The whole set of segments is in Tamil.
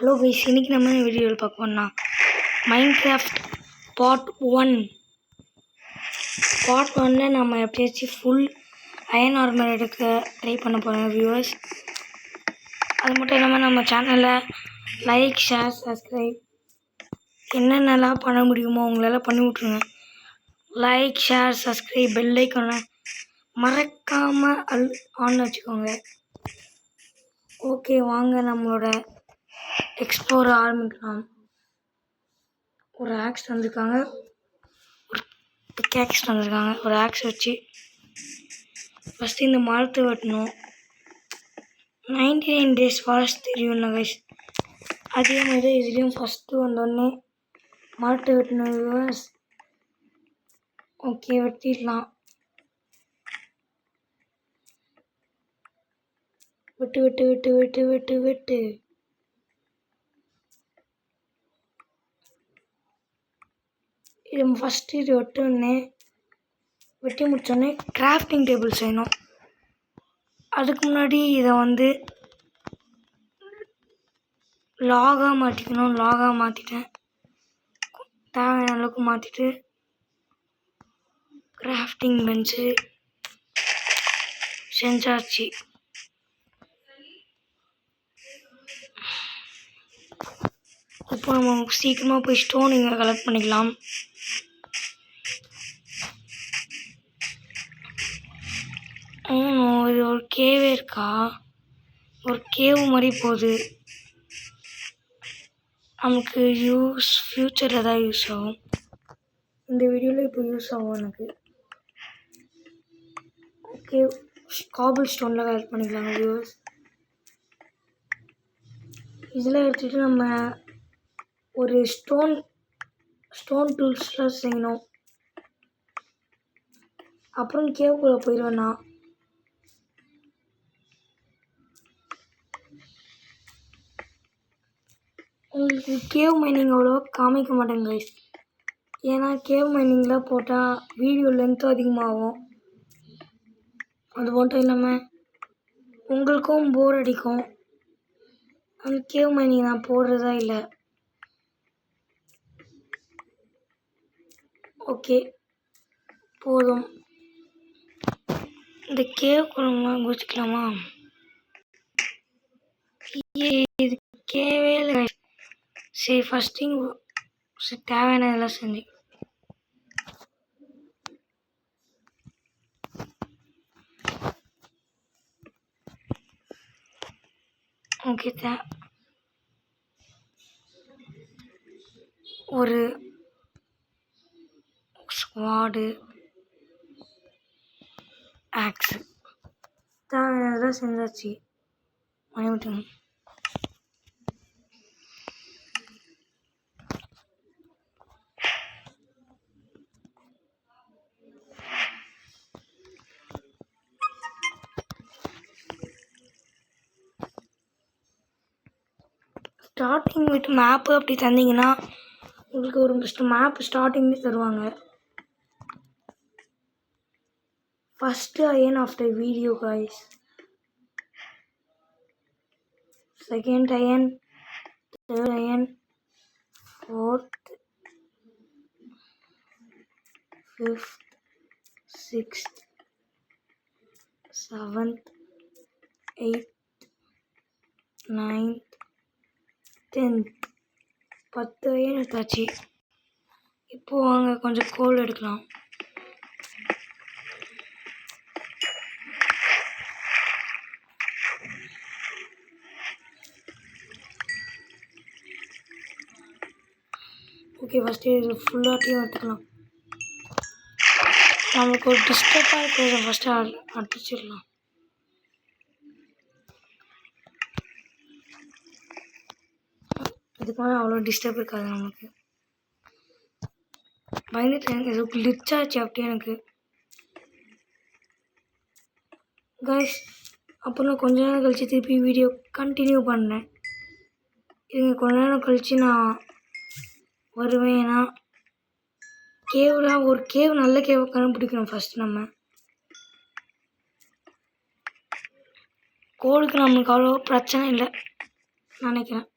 ஹலோ கைஸ், இன்றைக்கி நம்ம வீடியோவில் பார்க்க போனால் மைன்கிராஃப்ட் பார்ட் 1 நம்ம எப்படியாச்சும் ஃபுல் அயன் ஆர்மர் எடுக்க ட்ரை பண்ண போகிறோம் வியூவர்ஸ். அது மட்டும் இல்லாமல் நம்ம சேனலில் லைக், ஷேர், சப்ஸ்கிரைப் என்னென்னலாம் பண்ண முடியுமோ உங்களால் பண்ணி விட்ருங்க. லைக், ஷேர், சப்ஸ்கிரைப், பெல் ஐக்கானை மறக்காமல் ஆன் வச்சுக்கோங்க. ஓகே, வாங்க நம்மளோட எக்ஸ்ப்ளோர் ஆரம்பிக்கலாம். ஒரு ஆக்ஸ் வந்திருக்காங்க, ஒரு பிக்காக்ஸ் வந்திருக்காங்க. ஒரு ஆக்ஸ் வச்சு ஃபஸ்ட்டு இந்த மரத்தை வெட்டணும். 99 days ஃபாரஸ்ட் தெரியும்ல கைஸ், அதே மாதிரி இதுலேயும் ஃபஸ்ட்டு வந்தோடனே மரத்தை வெட்டணும் வியூவர்ஸ். ஓகே, வெட்டிடலாம். விட்டு விட்டு விட்டு விட்டு விட்டு விட்டு இது ஃபஸ்ட்டு இது வெட்டி முடித்தோடனே கிராஃப்டிங் டேபிள் செய்யணும். அதுக்கு முன்னாடி இதை லாகாக மாற்றிக்கணும். லாகாக மாற்றிட்டேன், தேவையான அளவுக்கு மாற்றிட்டு கிராஃப்டிங் பெஞ்சு செஞ்சாச்சு. இப்போ நம்ம சீக்கிரமாக போய் ஸ்டோன் இங்கே கலெக்ட் பண்ணிக்கலாம். இது ஒரு கேவே இருக்கா, ஒரு கேவ் மாதிரி போகுது. நமக்கு ஃப்யூச்சரில் தான் யூஸ் ஆகும். இந்த வீடியோவில் இப்போ யூஸ் ஆகும் எனக்கு. ஓகே, காபிள் ஸ்டோனில் கலெக்ட் பண்ணிக்கலாங்க வியூவர்ஸ். இதில் எடுத்துகிட்டு நம்ம ஒரு ஸ்டோன் டூல்ஸ்லாம் செய்யணும். அப்புறம் கேவுக்குள்ளே போயிடுவேண்ணா. உங்களுக்கு கேவ் மைனிங் அவ்வளோவா காமிக்க மாட்டேங்க கைஸ், ஏன்னா கேவ் மைனிங்லாம் போட்டால் வீடியோ லென்த்தும் அதிகமாகும். அது மட்டும் இல்லாமல் உங்களுக்கும் போர் அடிக்கும். அந்த கேவ் மைனிங் நான் போடுறதா இல்லை. ஓகே, போதும். இந்த கேவ் குழம்புலாம் குடிச்சிக்கலாமா? இது கேவே இல்லை. சரி, ஃபஸ்ட்டு தேவையான இதெல்லாம் செஞ்சு ஓகே. ஒரு ஸ்குவாடு, ஆக்ஸு தேவையானதெல்லாம் செஞ்சாச்சு. மணிவிட்டுங்க. ஸ்டார்டிங் வித் மேப்பு அப்படி தந்தீங்கன்னா உங்களுக்கு ஒரு மேப் ஸ்டார்டிங்லேயே தருவாங்க. First iron of the video guys. Second iron, third iron, fourth, fifth, sixth, seventh, 8th, 9th, 10th 10 iron எடுத்தாச்சு. இப்போது வாங்க கொஞ்சம் கோல் எடுக்கலாம். ஓகே, ஃபஸ்ட்டு இது ஃபுல்லாத்தையும் எடுத்துக்கலாம். நமக்கு ஒரு டிஸ்டர்பாக இருக்கிறத ஃபஸ்ட்டு அடிச்சிடலாம். இதுக்கு மேலே அவ்வளோ டிஸ்டர்ப் இருக்காது நமக்கு. பயந்துட்டு ஏதோ கிளிச் ஆச்சு அப்படி எனக்கு கைஸ். அப்புறம் கொஞ்ச நேரம் கழித்து திருப்பி வீடியோ கண்டினியூ பண்ணேன். இதுங்க கொஞ்ச நேரம் கழித்து நான் வருவேன். ஏன்னா ஒரு கேவ் நல்ல கேவை கண்டுபிடிக்கணும். ஃபஸ்ட்டு நம்ம கோலுக்கு நம்மளுக்கு அவ்வளோ பிரச்சனை இல்லை நினைக்கிறேன்.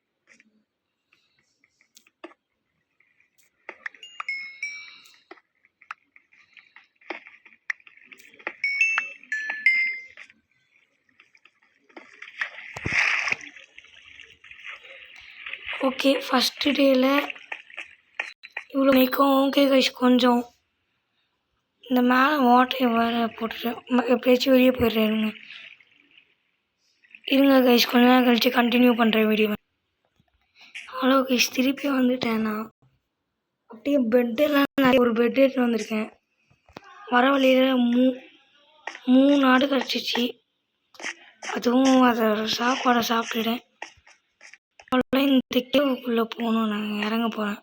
ஓகே, ஃபஸ்ட்டு டேயில் இவ்வளோ மேய்க்கும். ஓகே கைஸ், கொஞ்சம் இந்த மேலே வாட்டரை வேறு போட்டுட்டு எப்படியாச்சும் வெளியே போயிடுறேன். இருங்க கைஸ், கொஞ்ச நேரம் கழிச்சு கண்டினியூ பண்ணுறேன் வீடியோ. ஹலோ கைஸ், திருப்பி வந்துட்டேன். நான் அப்படியே பெட்டெல்லாம் நிறைய ஒரு பெட் எடுத்துகிட்டு வந்திருக்கேன். வர வழியில் 3 ஆடு கிடச்சிச்சு. அதுவும் அதை சாப்பாடை சாப்பிட்டுட்டேன். அவ்வளோ இந்த கேவுக்குள்ளே போகணும். நான் இறங்க போகிறேன்.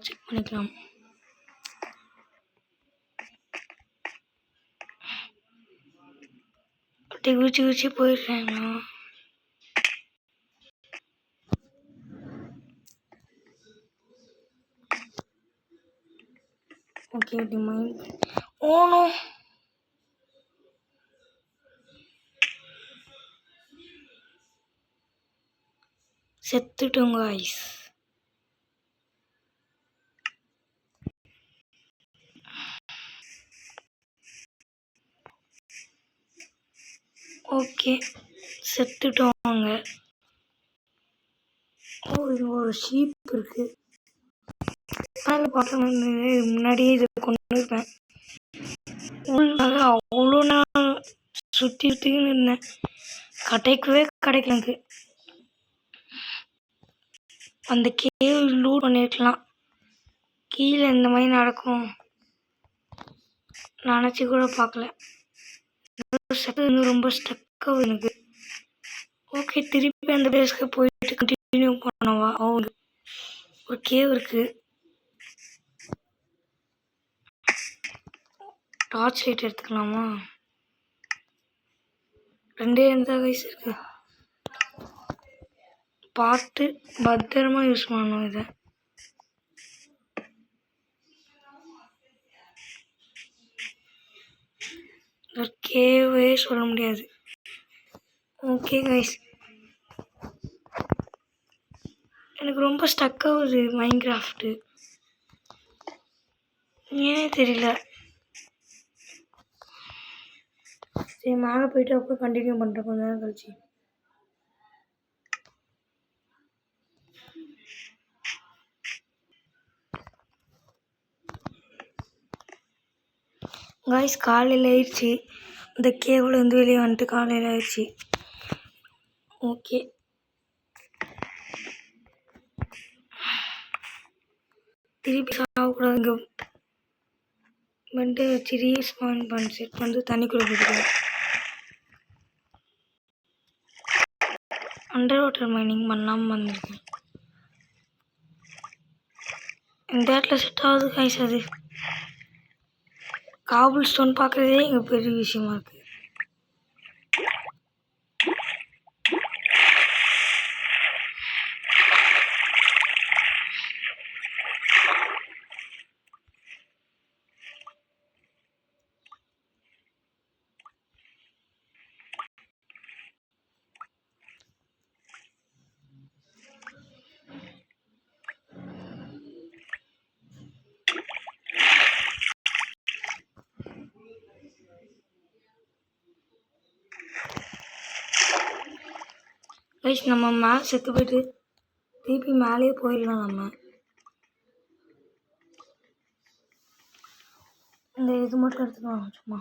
செக் பண்ணிக்கலாம். அப்படி குச்சி போயிடுறேன். ஓகே, அப்படி மைண்ட் ஓணும். செத்துட்டோங்க ஐஸ். ஓகே, செத்துட்டோங்க. இது ஒரு ஷீப் இருக்கு. அதில் பார்க்க முன்னாடியே இதை கொண்டு இருப்பேன். உள்ளாக அவ்வளோ நான் சுற்றின்னு இருந்தேன். கிடைக்கவே கிடைக்கல எனக்கு. அந்த கேவ் லூட் பண்ணியிருக்கலாம். கீழே இந்த மாதிரி நடக்கும் நினச்சி கூட பார்க்கல. ரொம்ப ஸ்டக்காக எனக்கு. ஓகே, திருப்பி அந்த பிளேஸ்க்கு போயிட்டு கண்டினியூ பண்ணவா? ஒரு கேவ் இருக்கு. டார்ச் லைட் எடுத்துக்கலாமா? 2 தான் கைஸ் இருக்கு. பார்த்து பத்திரமா யூஸ் பண்ணணும். இதை கேவே சொல்ல முடியாது. ஓகே கைஸ், எனக்கு ரொம்ப ஸ்டக் ஆகுது மைன்கிராஃப்ட்டு. ஏன் தெரியல. சரி, மேலே போயிட்டு அப்புறம் கண்டினியூ பண்ணுறேன் கொஞ்ச நேரம் கழிச்சு. கைஸ், காலையில் ஆயிடுச்சு. இந்த கேவில் வந்து வெளியே வந்துட்டு காலையில் ஆயிடுச்சு. ஓகே, திருப்பி சாப்பிடக்கூடாது. இங்கே வந்துட்டு வச்சு ரீஸ்பான் பண்ணி செட் வந்து தண்ணிக்குள்ளே போட்டுருக்கேன். அண்டர் வாட்டர் மைனிங் பண்ணாமல் வந்திருக்கேன். இந்த இடத்துல செட் ஆகுது கைஸ். அது காபிள் ஸ்டோன் பார்க்குறதே இங்கே பெரிய விஷயமா இருக்குது. கைஸ், நம்ம மேலே செத்து போயிட்டு திருப்பி மேலேயே போயிடலாம். நம்ம இந்த இது மட்டும் எடுத்துக்கலாம் சும்மா.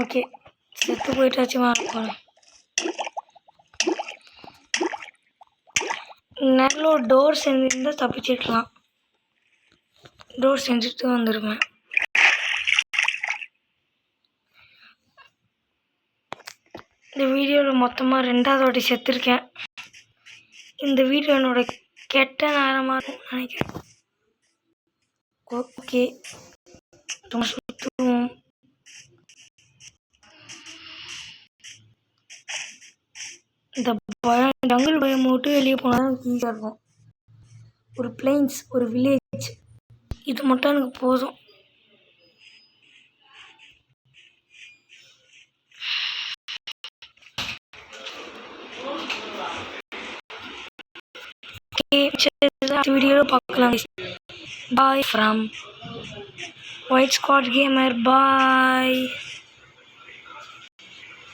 ஓகே, செத்து போயிட்டாச்சு. மேலே போகிறேன். நல்ல ஒரு டோர் செஞ்சுருந்தால் தப்பிச்சிருக்கலாம். டோர் செஞ்சுட்டு வந்துடுவேன். இந்த வீடியோவில் மொத்தமாக 2வது வாட்டி செத்துருக்கேன். இந்த வீடியோ என்னோட கெட்ட நேரமாக இருக்கும்னு நினைக்கிறேன். ஓகே, சுற்றுவோம். இந்த ஜங்கிள் பயம் மட்டும் வெளியே போனால் ஈஸியாக இருக்கும். ஒரு பிளைன்ஸ், ஒரு வில்லேஜ், இது மட்டும் எனக்கு போதும். வீடியோவில் பார்க்கலாம். Bye from White Squad Gamer. Bye.